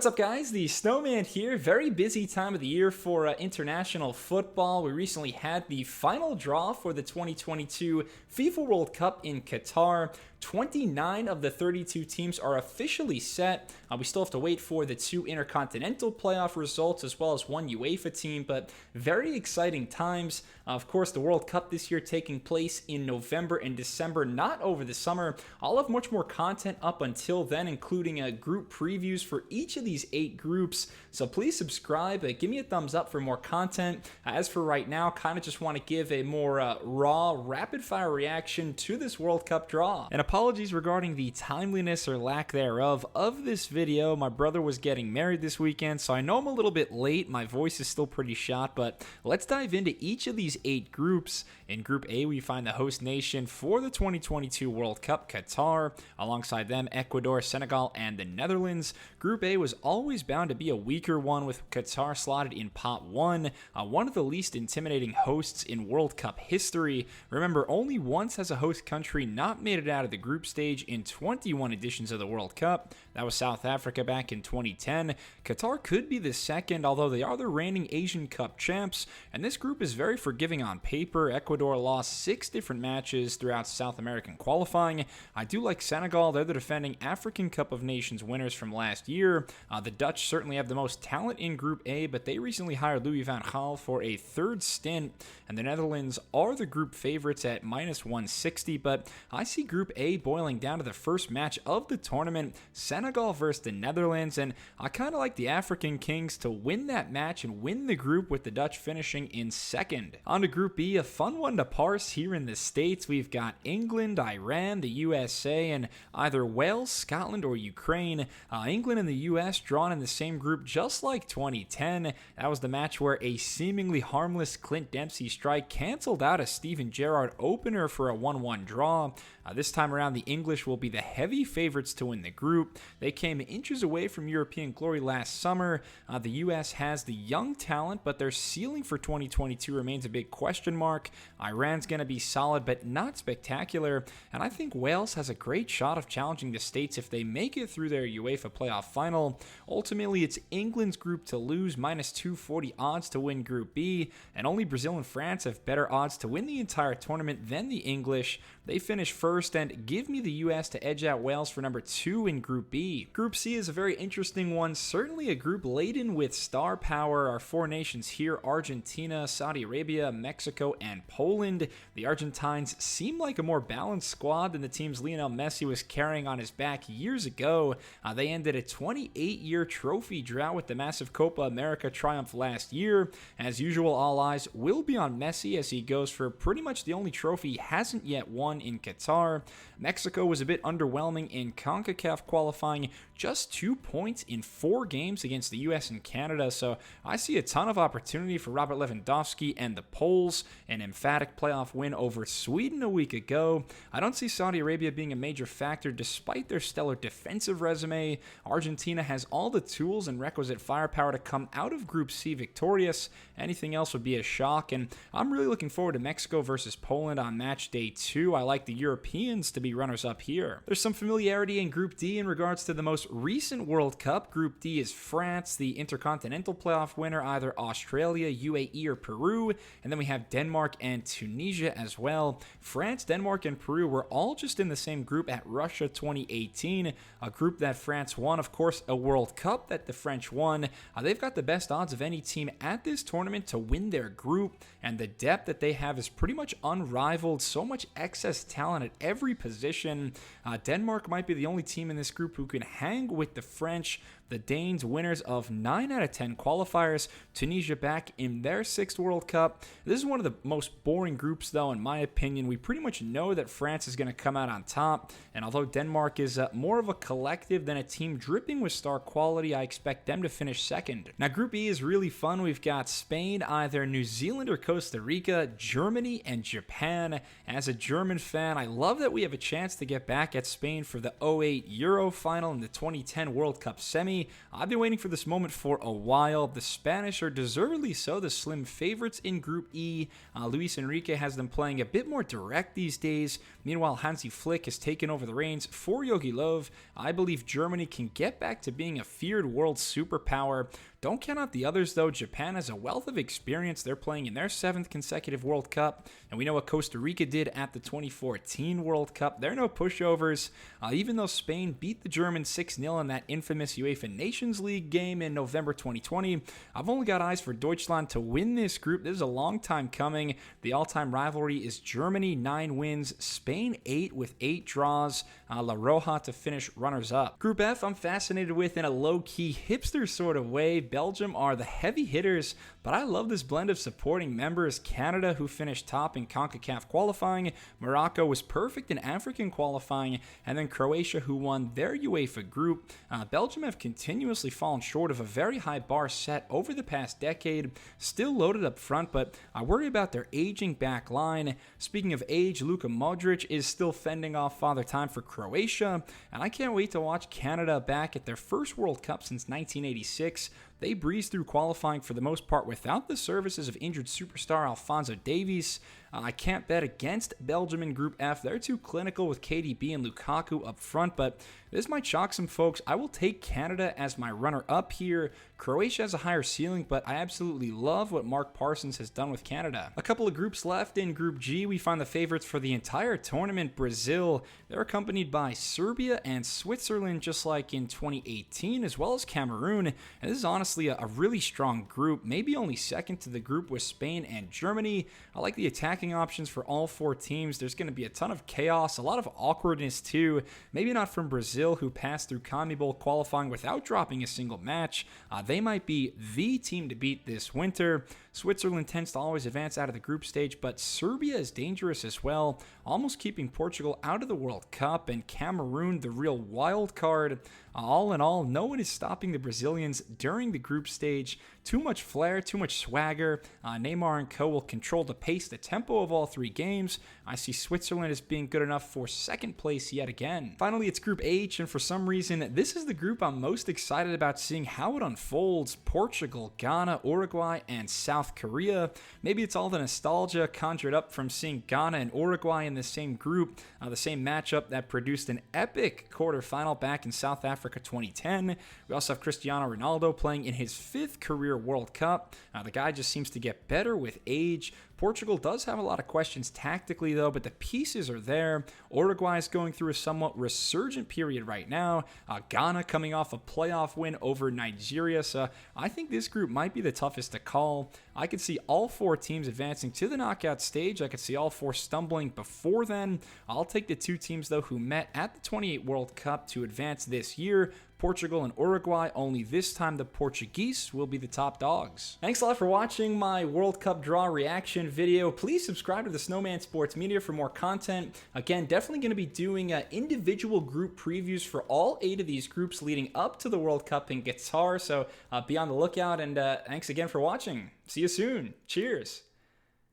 What's up, guys? The Snowman here. Very busy time of the year for international football. We recently had the final draw for the 2022 FIFA World Cup in Qatar. 29 of the 32 teams are officially set. We still have to wait for the 2 intercontinental playoff results as well as 1 UEFA team, but very exciting times. Of course, the World Cup this year taking place in November and December, not over the summer. I'll have much more content up until then, including group previews for each of these 8 groups. So please subscribe, give me a thumbs up for more content. As for right now, kind of just want to give a more raw, rapid-fire reaction to this World Cup draw. And apologies regarding the timeliness or lack thereof of this video. My brother was getting married this weekend, so I know I'm a little bit late. My voice is still pretty shot, but let's dive into each of these 8 groups. In Group A, we find the host nation for the 2022 World Cup, Qatar. Alongside them, Ecuador, Senegal, and the Netherlands. Group A was always bound to be a weaker one, with Qatar slotted in pot 1, one of the least intimidating hosts in World Cup history. Remember, only once has a host country not made it out of the group stage in 21 editions of the World Cup. That was South Africa back in 2010. Qatar could be the second, although they are the reigning Asian Cup champs, and this group is very forgiving on paper. Ecuador lost 6 different matches throughout South American qualifying. I do like Senegal. They're the defending African Cup of Nations winners from last year. The Dutch certainly have the most talent in Group A, but they recently hired Louis van Gaal for a 3rd stint, and the Netherlands are the group favorites at -160, but I see Group A boiling down to the first match of the tournament, Senegal versus the Netherlands, and I kind of like the African Kings to win that match and win the group, with the Dutch finishing in 2nd. On to Group B, a fun one to parse here in the States. We've got England, Iran, the USA, and either Wales, Scotland, or Ukraine. England and the US drawn in the same group, just like 2010. That was the match where a seemingly harmless Clint Dempsey strike canceled out a Steven Gerrard opener for a 1-1 draw. This time around, the English will be the heavy favorites to win the group. They came inches away from European glory last summer. The US has the young talent, but their ceiling for 2022 remains a big question mark. Iran's going to be solid, but not spectacular. And I think Wales has a great shot of challenging the States if they make it through their UEFA playoff final. Ultimately, it's England's group to lose, -240 odds to win Group B, and only Brazil and France have better odds to win the entire tournament than the English. They finish first, and give me the US to edge out Wales for number 2 in Group B. Group C is a very interesting one, certainly a group laden with star power. Our 4 nations here: Argentina, Saudi Arabia, Mexico, and Poland. The Argentines seem like a more balanced squad than the teams Lionel Messi was carrying on his back years ago. They ended a 28-year trophy drought with the massive Copa America triumph last year. As usual, all eyes will be on Messi as he goes for pretty much the only trophy he hasn't yet won in Qatar. Mexico was a bit underwhelming in CONCACAF qualifying, just 2 points in 4 games against the US and Canada, so I see a ton of opportunity for Robert Lewandowski and the Poles. An emphatic playoff win over Sweden a week ago. I don't see Saudi Arabia being a major factor despite their stellar defensive resume. Argentina has all the tools and requisite firepower to come out of Group C victorious. Anything else would be a shock, and I'm really looking forward to Mexico versus Poland on match day 2. I like the Europeans to be runners-up here. There's some familiarity in Group D in regards to the most recent World Cup. Group D is France, the intercontinental playoff winner, either Australia, UAE, or Peru, and then we have Denmark and Tunisia as well. France, Denmark, and Peru were all just in the same group at Russia 2018, a group that France won, of course, a World Cup that the French won. They've got the best odds of any team at this tournament to win their group, and the depth that they have is pretty much unrivaled. So much excess talent at every position. Denmark might be the only team in this group who can hang with the French. The Danes, winners of 9 out of 10 qualifiers. Tunisia back in their 6th World Cup. This is one of the most boring groups, though, in my opinion. We pretty much know that France is going to come out on top, and although Denmark is more of a collective than a team dripping with star quality, I expect them to finish 2nd. Now, Group E is really fun. We've got Spain, either New Zealand or Costa Rica, Germany, and Japan. As a German fan, I love that we have a chance to get back at Spain for the '08 Euro final and the 2010 World Cup semi. Germany. I've been waiting for this moment for a while. The Spanish are deservedly so the slim favorites in Group E. Luis Enrique has them playing a bit more direct these days. Meanwhile, Hansi Flick has taken over the reins for Jogi Löw. I believe Germany can get back to being a feared world superpower. Don't count out the others, though. Japan has a wealth of experience. They're playing in their 7th consecutive World Cup, and we know what Costa Rica did at the 2014 World Cup. They're no pushovers. Even though Spain beat the Germans 6-0 in that infamous UEFA Nations League game in November 2020, I've only got eyes for Deutschland to win this group. This is a long time coming. The all-time rivalry is Germany 9 wins, Spain 8 with 8 draws, La Roja to finish runners-up. Group F, I'm fascinated with in a low-key hipster sort of way. Belgium are the heavy hitters, but I love this blend of supporting members. Canada, who finished top in CONCACAF qualifying, Morocco was perfect in African qualifying, and then Croatia, who won their UEFA group. Belgium have continuously fallen short of a very high bar set over the past decade, still loaded up front, but I worry about their aging back line. Speaking of age, Luka Modric is still fending off Father Time for Croatia, and I can't wait to watch Canada back at their first World Cup since 1986. They breezed through qualifying for the most part without the services of injured superstar Alphonso Davies. I can't bet against Belgium in Group F. They're too clinical with KDB and Lukaku up front, but this might shock some folks. I will take Canada as my runner-up here. Croatia has a higher ceiling, but I absolutely love what Mark Parsons has done with Canada. A couple of groups left. In Group G, we find the favorites for the entire tournament, Brazil. They're accompanied by Serbia and Switzerland, just like in 2018, as well as Cameroon. And this is honestly a really strong group, maybe only second to the group with Spain and Germany. I like the attacking options for all 4 teams. There's going to be a ton of chaos, a lot of awkwardness too. Maybe not from Brazil, who passed through CONMEBOL qualifying without dropping a single match. They might be the team to beat this winter. Switzerland tends to always advance out of the group stage, but Serbia is dangerous as well, almost keeping Portugal out of the World Cup, and Cameroon the real wild card. All in all, no one is stopping the Brazilians during the group stage. Too much flair, too much swagger. Neymar and co will control the pace, the tempo of all 3 games. I see Switzerland as being good enough for second place yet again. Finally, it's Group H, and for some reason, this is the group I'm most excited about seeing how it unfolds. Portugal, Ghana, Uruguay, and South Korea. Maybe it's all the nostalgia conjured up from seeing Ghana and Uruguay in the same group, the same matchup that produced an epic quarterfinal back in South Africa 2010. We also have Cristiano Ronaldo playing in his 5th career World Cup. The guy just seems to get better with age. Portugal does have a lot of questions tactically, though, but the pieces are there. Uruguay is going through a somewhat resurgent period right now. Ghana coming off a playoff win over Nigeria, so I think this group might be the toughest to call. I could see all 4 teams advancing to the knockout stage. I could see all 4 stumbling before then. I'll take the 2 teams, though, who met at the 28 World Cup to advance this year. Portugal and Uruguay, only this time the Portuguese will be the top dogs. Thanks a lot for watching my World Cup Draw reaction video. Please subscribe to the Snowman Sports Media for more content. Again, definitely going to be doing individual group previews for all 8 of these groups leading up to the World Cup in Qatar, so be on the lookout, and thanks again for watching. See you soon. Cheers.